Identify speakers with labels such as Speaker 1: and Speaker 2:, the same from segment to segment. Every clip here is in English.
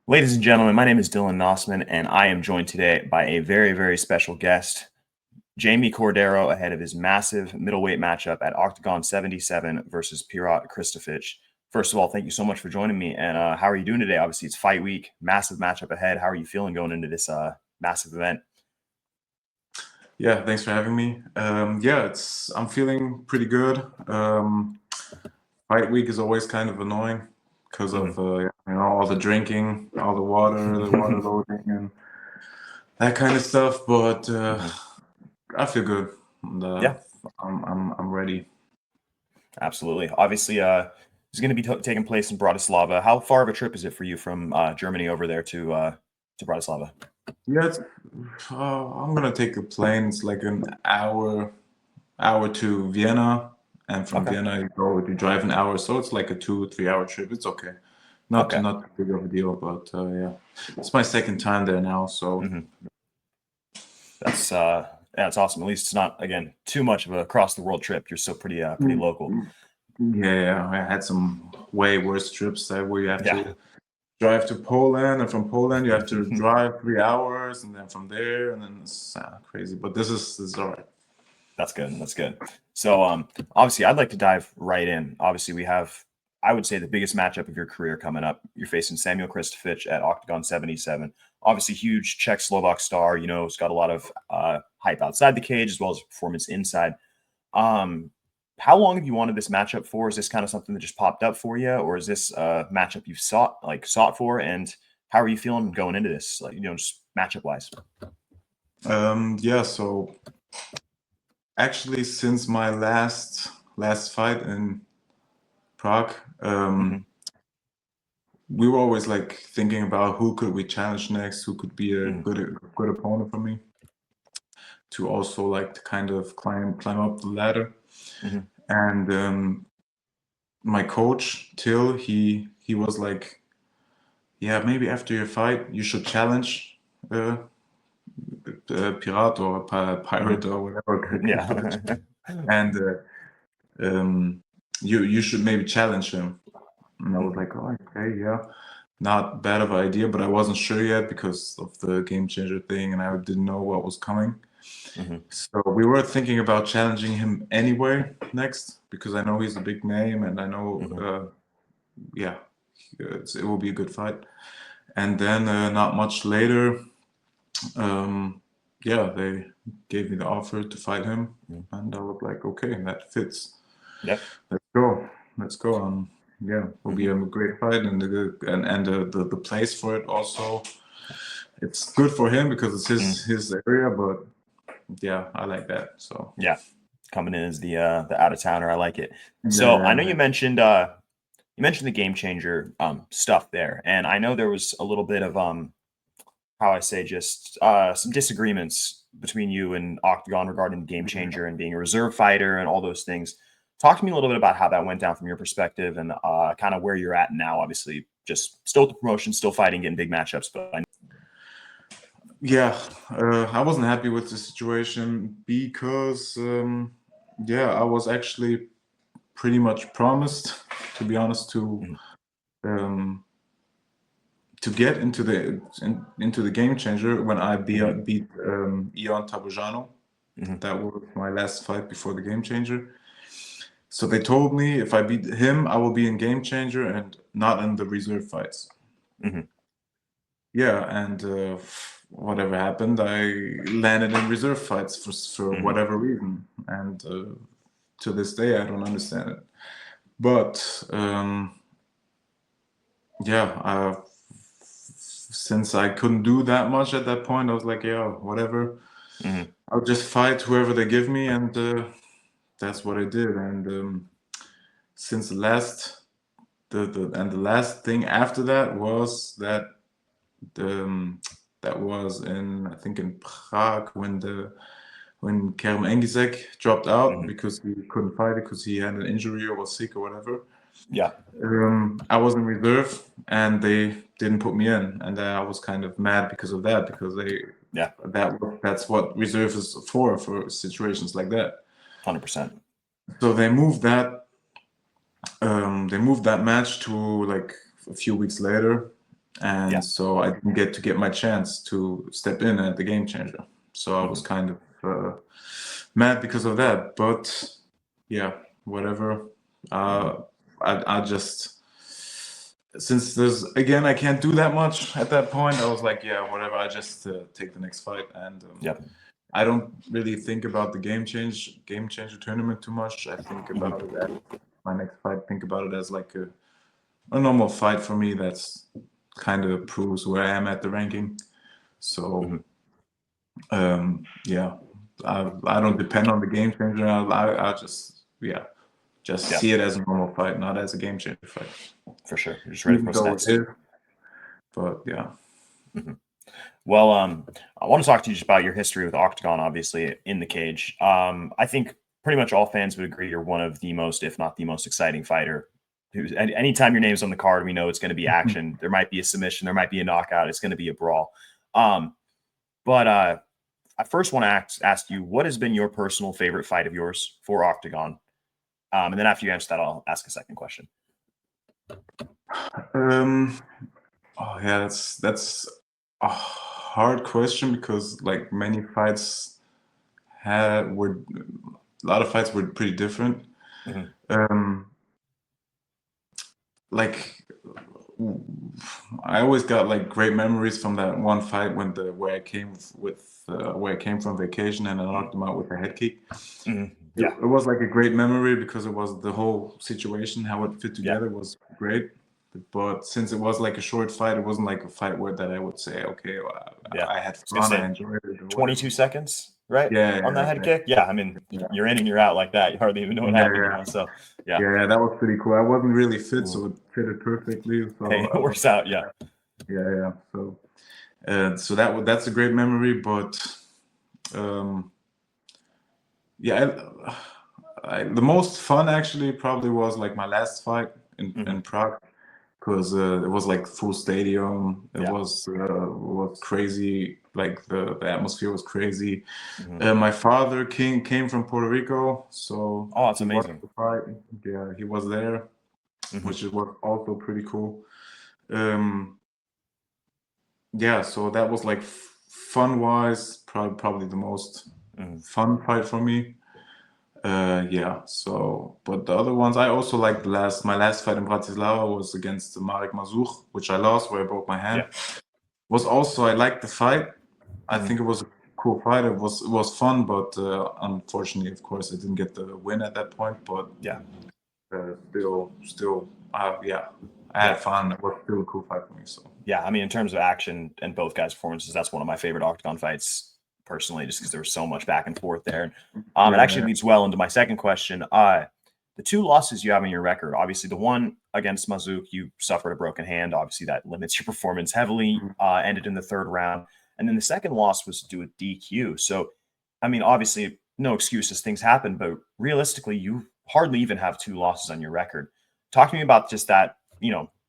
Speaker 1: Ladies and gentlemen, my name is Dylan Knostman, and I am joined today by a very, very special guest, Jaime Cordero, ahead of his massive middleweight matchup at OKTAGON 77 versus Pirat Kristofic. First of all, thank you so much for joining me. And how are you doing today? Obviously, it's fight week, massive matchup ahead. How are you feeling going into this massive event?
Speaker 2: Yeah, thanks for having me. I'm feeling pretty good. Fight week is always kind of annoying because of all the drinking, all the water loading, and that kind of stuff. But I feel good. And,
Speaker 1: Yeah,
Speaker 2: I'm ready.
Speaker 1: absolutely. Obviously, it's going to be taking place in Bratislava. How far of a trip is it for you from Germany over there to Bratislava?
Speaker 2: Yeah, I'm gonna take a plane. It's like an hour to Vienna, and from
Speaker 1: Okay.
Speaker 2: Vienna you drive an hour, so it's like a 2-3 hour trip. It's okay. Not
Speaker 1: Okay.
Speaker 2: too big of a deal, but yeah, it's my second time there now, so
Speaker 1: That's awesome. At least it's not, again, too much of a across the world trip. You're still pretty local.
Speaker 2: yeah, I had some way worse trips where you have
Speaker 1: Yeah.
Speaker 2: to drive to Poland, and from Poland you have to drive 3 hours, and then from there, and then it's crazy. But this is all right.
Speaker 1: That's good. That's good. So obviously I'd like to dive right in. Obviously we have, I would say, the biggest matchup of your career coming up. You're facing Samuel Kristofic at OKTAGON 77. Obviously huge Czech-Slovak star, it's got a lot of hype outside the cage as well as performance inside. How long have you wanted this matchup for? Is this kind of something that just popped up for you, or is this a matchup you've sought for? And how are you feeling going into this, just matchup wise?
Speaker 2: Yeah, so actually since my last fight in Prague, we were always like thinking about who could we challenge next, who could be a good opponent for me, to also like to kind of climb up the ladder. And my coach Till, he was like, yeah, maybe after your fight you should challenge Pirat or Pirate or whatever.
Speaker 1: Yeah.
Speaker 2: And you should maybe challenge him. And I was like, oh, okay, yeah, not bad of an idea, but I wasn't sure yet because of the game changer thing, and I didn't know what was coming. So we were thinking about challenging him anyway next, because I know he's a big name, and I know, yeah, it will be a good fight. And then not much later, yeah, they gave me the offer to fight him, and I was like, okay, that fits.
Speaker 1: Yeah.
Speaker 2: Let's go. Yeah, will be a great fight, and the place for it also. It's good for him because it's his area, but yeah, I like that. So
Speaker 1: yeah, coming in as the out of towner, I like it. So I know you mentioned the game changer stuff there, and I know there was a little bit of how I say, just some disagreements between you and OKTAGON regarding the game changer and being a reserve fighter and all those things. Talk to me a little bit about how that went down from your perspective and kind of where you're at now. Obviously, just still at the promotion, still fighting, getting big matchups. But
Speaker 2: yeah, I wasn't happy with the situation because, yeah, I was actually pretty much promised, to be honest, to get into the game changer when I beat Ion Tabujano. That was my last fight before the game changer. So they told me if I beat him, I will be in game changer and not in the reserve fights. Yeah, and whatever happened, I landed in reserve fights for whatever reason, and to this day I don't understand it. But yeah, since I couldn't do that much at that point, I was like, yeah, whatever. I'll just fight whoever they give me, and that's what I did. And since the last thing after that was that that was I think in Prague when Kerem Engisek dropped out because he couldn't fight because he had an injury or was sick or whatever.
Speaker 1: yeah,
Speaker 2: I was in reserve and they didn't put me in, and I was kind of mad because of that, because that's what reserve is for situations like that.
Speaker 1: 100%.
Speaker 2: So they moved that match to like a few weeks later, and so I didn't get my chance to step in at the Game Changer. So I was kind of mad because of that. But yeah, whatever. I just, since I can't do that much at that point, I was like, yeah, whatever. I just take the next fight, and I don't really think about the game changer tournament too much. I think about it as my next fight. Think about it as like a normal fight for me. That's kind of proves where I am at the ranking. So yeah, I don't depend on the game changer. I just see it as a normal fight, not as a game changer fight.
Speaker 1: For sure. You're just ready for what's next.
Speaker 2: But yeah.
Speaker 1: Well, I want to talk to you just about your history with OKTAGON, obviously, in the cage. I think pretty much all fans would agree you're one of the most, if not the most exciting fighter. Anytime your name's on the card, we know it's going to be action. There might be a submission. There might be a knockout. It's going to be a brawl. But I first want to ask you, what has been your personal favorite fight of yours for OKTAGON? And then after you answer that, I'll ask a second question.
Speaker 2: Oh yeah, that's a hard question, because like many fights a lot of fights were pretty different. Like I always got like great memories from that one fight where I came from vacation and I knocked him out with a head kick. Yeah, it was like a great memory because it was the whole situation, how it fit together was great. But since it was like a short fight, it wasn't like a fight that I would say, okay, I had fun, I enjoyed it.
Speaker 1: 22 seconds, right?
Speaker 2: Yeah,
Speaker 1: on that head kick. Yeah, I mean, you're in and you're out like that. You hardly even know what happened. You know? So
Speaker 2: yeah, that was pretty cool. I wasn't really fit, so it fitted perfectly. So
Speaker 1: hey, it works out. Yeah.
Speaker 2: So, so that's a great memory. But the most fun actually probably was like my last fight in Prague, because it was like full stadium. It was crazy. Like the atmosphere was crazy. My father came from Puerto Rico, so
Speaker 1: it's amazing.
Speaker 2: Yeah, he was there, which was also pretty cool. Yeah, so that was like fun wise, probably the most fun fight for me. Yeah, so, but the other ones, I also like my last fight in Bratislava was against Marek Mazuch, which I lost, where I broke my hand. I liked the fight. I think it was a cool fight. It was fun, but unfortunately, of course, I didn't get the win at that point. But still, I had fun. It was still a cool fight for me. So
Speaker 1: yeah, I mean, in terms of action and both guys' performances, that's one of my favorite OKTAGON fights personally, just because there was so much back and forth there. It actually leads well into my second question. The two losses you have in your record, obviously the one against Mazuch, you suffered a broken hand. Obviously that limits your performance heavily, ended in the third round. And then the second loss was due to DQ. So, I mean, obviously no excuses, things happen, but realistically you hardly even have two losses on your record. Talk to me about just that,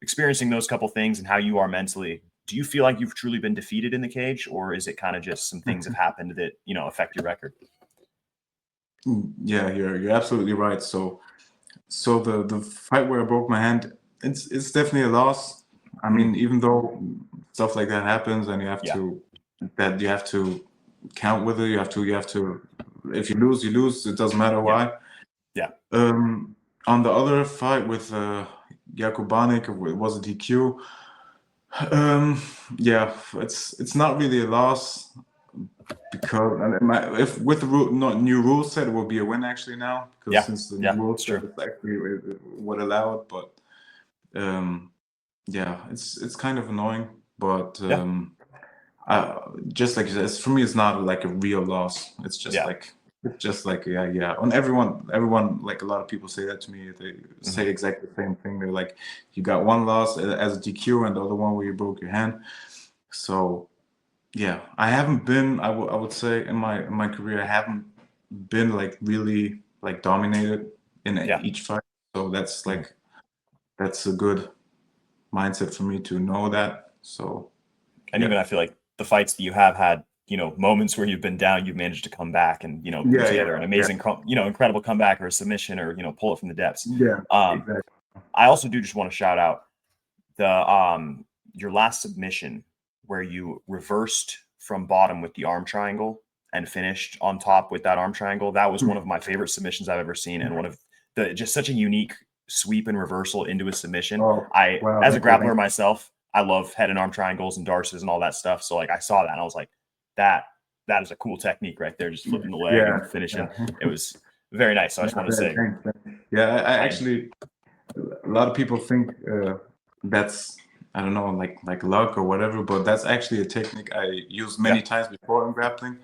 Speaker 1: experiencing those couple things and how you are mentally. Do you feel like you've truly been defeated in the cage, or is it kind of just some things have happened that, affect your record?
Speaker 2: Yeah, you're absolutely right. So the fight where I broke my hand, it's definitely a loss. I mean, even though stuff like that happens, and you have to count with it. You have to. If you lose, you lose. It doesn't matter why.
Speaker 1: Yeah.
Speaker 2: On the other fight with Jakubanik, it was a DQ. Yeah, it's not really a loss, because if with the new rule set, it will be a win actually now, because since the new rule set is actually would allow it. But yeah, it's kind of annoying, but just like you said, for me, it's not like a real loss. It's just like on everyone, like a lot of people say that to me. They say exactly the same thing. They're like, you got one loss as a DQ and the other one where you broke your hand. So yeah, I haven't been, I would say in my career, I haven't been like really like dominated in each fight. So that's like, that's a good mindset for me to know that. So,
Speaker 1: and even I feel like the fights that you have had, moments where you've been down, you've managed to come back and, put together an amazing, incredible comeback or a submission, or, pull it from the depths.
Speaker 2: Yeah, exactly.
Speaker 1: I also do just want to shout out the your last submission where you reversed from bottom with the arm triangle and finished on top with that arm triangle. That was one of my favorite submissions I've ever seen, and one of the just such a unique sweep and reversal into a submission.
Speaker 2: Oh, wow,
Speaker 1: As a grappler myself, I love head and arm triangles and darces and all that stuff. So like I saw that and I was like, that is a cool technique right there, just flipping the leg and finishing. It was very nice. So I just want to say,
Speaker 2: yeah, I actually, a lot of people think that's, I don't know, like luck or whatever, but that's actually a technique I used many times before in grappling.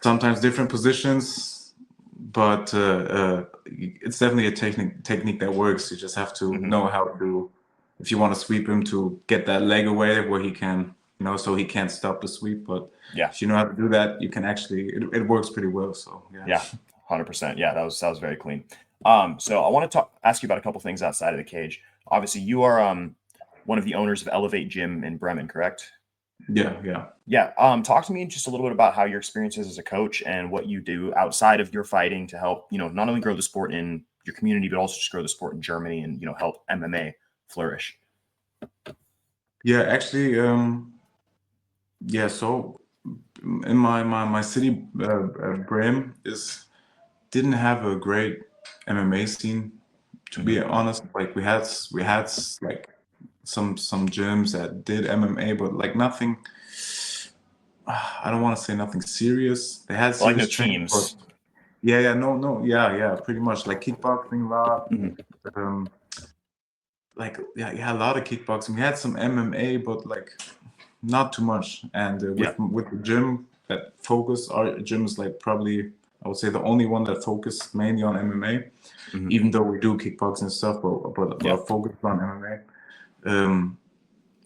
Speaker 2: Sometimes different positions, but it's definitely a technique that works. You just have to know how to, if you want to sweep him, to get that leg away where he can, you know, so he can't stop the sweep. But if you know how to do that, you can actually, it works pretty well. So yeah,
Speaker 1: 100%. Yeah, that was very clean. So I want to ask you about a couple things outside of the cage. Obviously, you are one of the owners of Elev8 Gym in Bremen, correct?
Speaker 2: Yeah.
Speaker 1: Talk to me just a little bit about how your experience is as a coach and what you do outside of your fighting to help, you know, not only grow the sport in your community, but also just grow the sport in Germany and, you know, help MMA flourish.
Speaker 2: Yeah, actually, so in my city, Bremen didn't have a great MMA scene, to be honest. Like we had like some gyms that did MMA, but like nothing. I don't want to say nothing serious. They had serious
Speaker 1: like no teams.
Speaker 2: Pretty much like kickboxing a lot. A lot of kickboxing. We had some MMA, but like not too much. And with the gym that focused, our gym is like probably, I would say, the only one that focused mainly on MMA, even though we do kickboxing and stuff, but focused on MMA.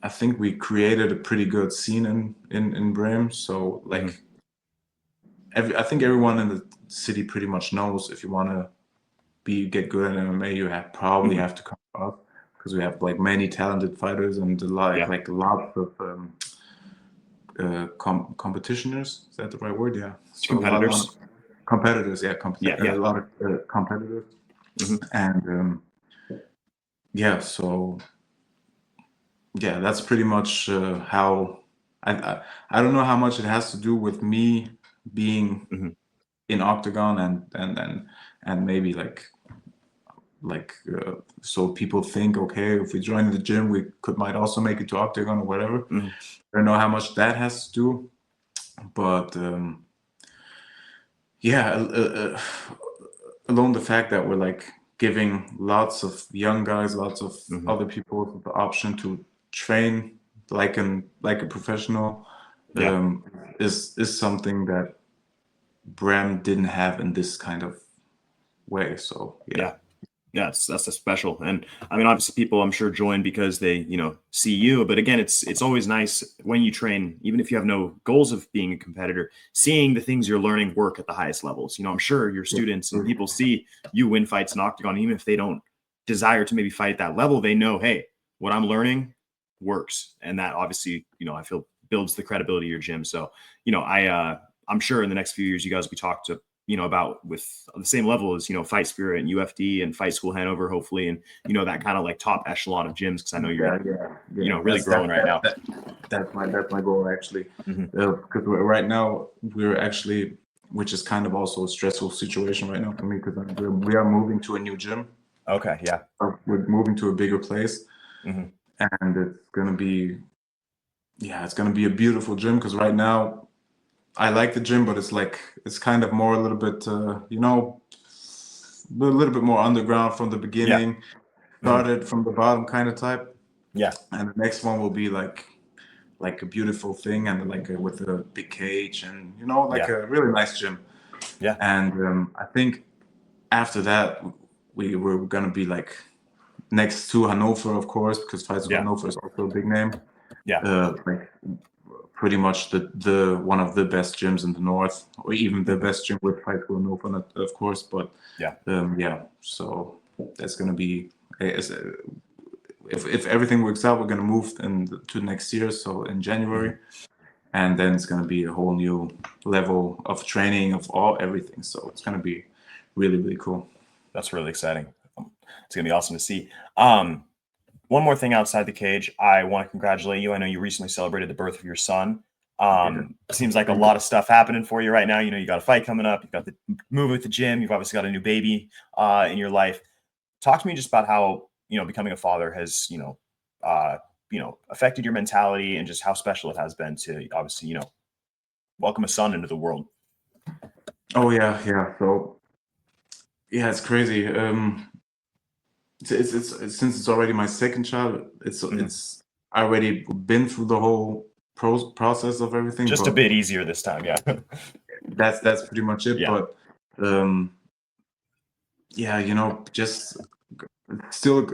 Speaker 2: I think we created a pretty good scene in Bremen. So like, I think everyone in the city pretty much knows if you want to get good at MMA, you probably have to come up, because we have like many talented fighters and like lots of competitioners. Is that the right word? Yeah. So
Speaker 1: competitors.
Speaker 2: A lot of competitors. And that's pretty much how I don't know how much it has to do with me being in Octagon and maybe so people think, okay, if we join the gym, we might also make it to Octagon or whatever. I don't know how much that has to do, but alone the fact that we're like giving lots of young guys, lots of other people the option to train like a professional is something that Bremen didn't have in this kind of way. So
Speaker 1: that's a special. And I mean, obviously people I'm sure join because they, you know, see you, but again, it's always nice when you train, even if you have no goals of being a competitor, seeing the things you're learning work at the highest levels. You know, I'm sure your students and people see you win fights in Octagon, even if they don't desire to maybe fight at that level, they know, hey, what I'm learning works. And that obviously, you know, I feel builds the credibility of your gym. So, you know, I'm sure in the next few years, you guys will be talked to, you know, about with the same level as, you know, Fight Spirit and UFD and Fight School Hanover, hopefully. And, you know, that kind of like top echelon of gyms. Cause I know you're, you know, really growing right now.
Speaker 2: That's my goal actually. Because right now we're actually, which is kind of also a stressful situation right now for me, because we are moving to a new gym.
Speaker 1: Okay. Yeah.
Speaker 2: We're moving to a bigger place. And it's going to be, it's going to be a beautiful gym. Because right now, I like the gym, but it's kind of more a little bit, you know, a little bit more underground from the beginning. Started from the bottom kind of type.
Speaker 1: Yeah.
Speaker 2: And the next one will be like a beautiful thing, and with a big cage, and you know, a really nice gym.
Speaker 1: Yeah.
Speaker 2: And I think after that we were gonna be like next to Hanover, of course, because Fight School Hanover is also a big name. Like pretty much the one of the best gyms in the north, or even the best gym with Fight School Hanover, of course. But so that's gonna be, if everything works out, we're gonna move to next year, so in January, and then it's gonna be a whole new level of training of everything. So it's gonna be really, really cool.
Speaker 1: That's really exciting. It's gonna be awesome to see. one more thing outside the cage. I want to congratulate you. I know you recently celebrated the birth of your son. Seems like a lot of stuff happening for you right now. You know, you got a fight coming up. You've got the move with the gym. You've obviously got a new baby in your life. Talk to me just about how, you know, becoming a father has, affected your mentality and just how special it has been to obviously, you know, welcome a son into the world.
Speaker 2: Oh yeah. So yeah, it's crazy. It's since it's already my second child. It's already been through the whole process of everything.
Speaker 1: Just a bit easier this time, yeah.
Speaker 2: That's pretty much it.
Speaker 1: Yeah.
Speaker 2: But yeah, you know, just still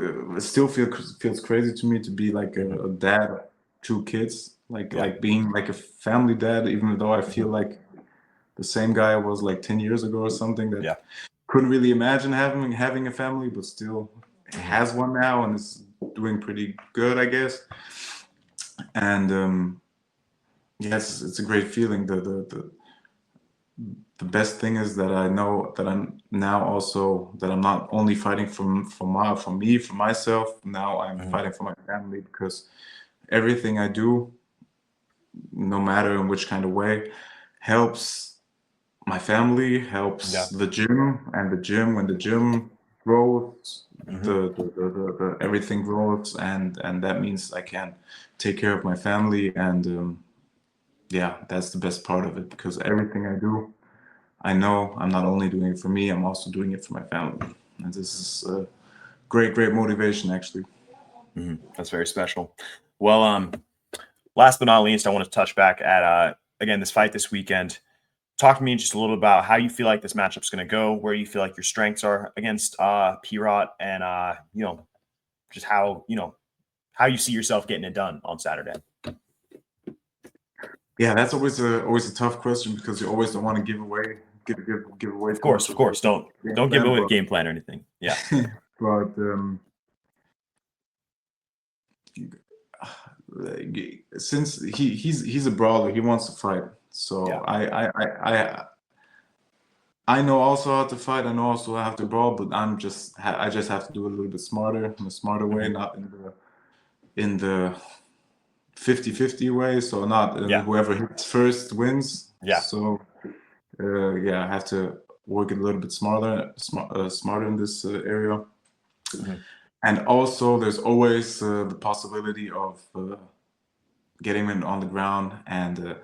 Speaker 2: feels crazy to me to be like a dad of 2 kids, like being like a family dad, even though I feel like the same guy I was like 10 years ago or something that couldn't really imagine having a family, but still has one now and is doing pretty good, I guess. And yes, it's a great feeling. The best thing is that I know that I'm now also that I'm not only fighting for myself. Now I'm fighting for my family, because everything I do, no matter in which kind of way, helps my family, helps the gym, and the gym, when the gym grows, the everything grows, and that means I can take care of my family, and yeah, that's the best part of it, because everything I do, I know I'm not only doing it for me, I'm also doing it for my family. And this is great motivation, actually.
Speaker 1: That's very special. Well, last but not least, I want to touch back at, again, this fight this weekend. Talk to me just a little about how you feel like this matchup's going to go, where you feel like your strengths are against Pirat, and, just how you see yourself getting it done on Saturday.
Speaker 2: Yeah, that's always a tough question, because you always don't want to give away.
Speaker 1: Of course. Don't give away the game plan or anything. Yeah.
Speaker 2: But since he's a brawler, he wants to fight. So I know also how to fight. I know also how to brawl, but I just have to do it a little bit smarter, in a smarter way, not in the 50-50 way. So not whoever hits first wins.
Speaker 1: Yeah.
Speaker 2: So I have to work a little bit smarter in this area. And also, there's always the possibility of getting him on the ground and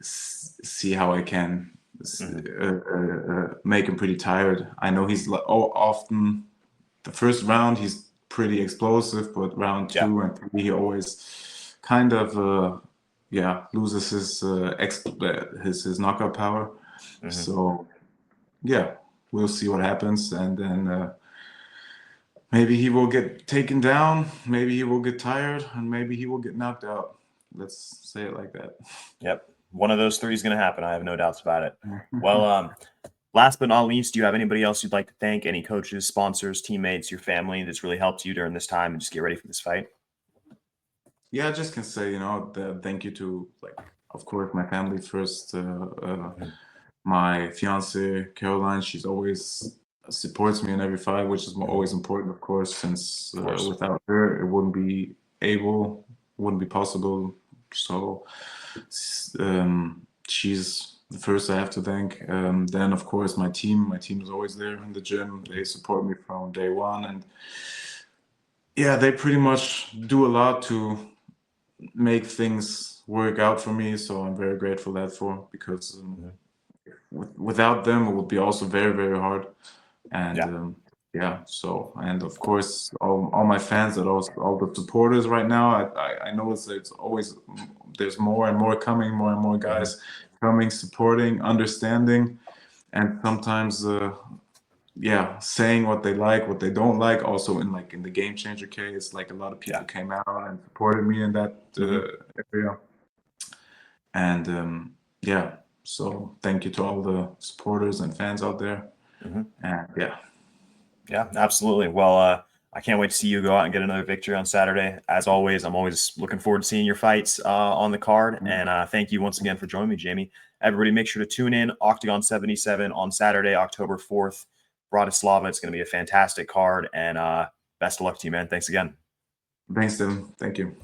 Speaker 2: see how I can make him pretty tired. I know he's often the first round he's pretty explosive, but round 2 and 3 he always kind of loses his knockout power. So yeah, we'll see what happens, and then maybe he will get taken down, maybe he will get tired, and maybe he will get knocked out. Let's say it like that.
Speaker 1: Yep. One of those 3 is going to happen. I have no doubts about it. Well, last but not least, do you have anybody else you'd like to thank? Any coaches, sponsors, teammates, your family that's really helped you during this time and just get ready for this fight?
Speaker 2: Yeah, I just can say, thank you to, of course, my family first. My fiance, Caroline, she's always supports me in every fight, which is always important, of course, since without her, it wouldn't be possible. So she's the first I have to thank. Then, of course, my team is always there in the gym. They support me from day one, and yeah, they pretty much do a lot to make things work out for me. So I'm very grateful because without them, it would be also very, very hard. And so, and of course, all my fans, and all the supporters right now, I know it's always, there's more and more coming, more and more guys coming, supporting, understanding, and sometimes saying what they like, what they don't like. Also in the Game Changer case, like a lot of people came out and supported me in that area. And so thank you to all the supporters and fans out there. And
Speaker 1: yeah, absolutely. Well, I can't wait to see you go out and get another victory on Saturday. As always, I'm always looking forward to seeing your fights on the card. And thank you once again for joining me, Jaime. Everybody, make sure to tune in. OKTAGON 77 on Saturday, October 4th, Bratislava. It's going to be a fantastic card. And best of luck to you, man. Thanks again.
Speaker 2: Thanks, Dylan. Thank you.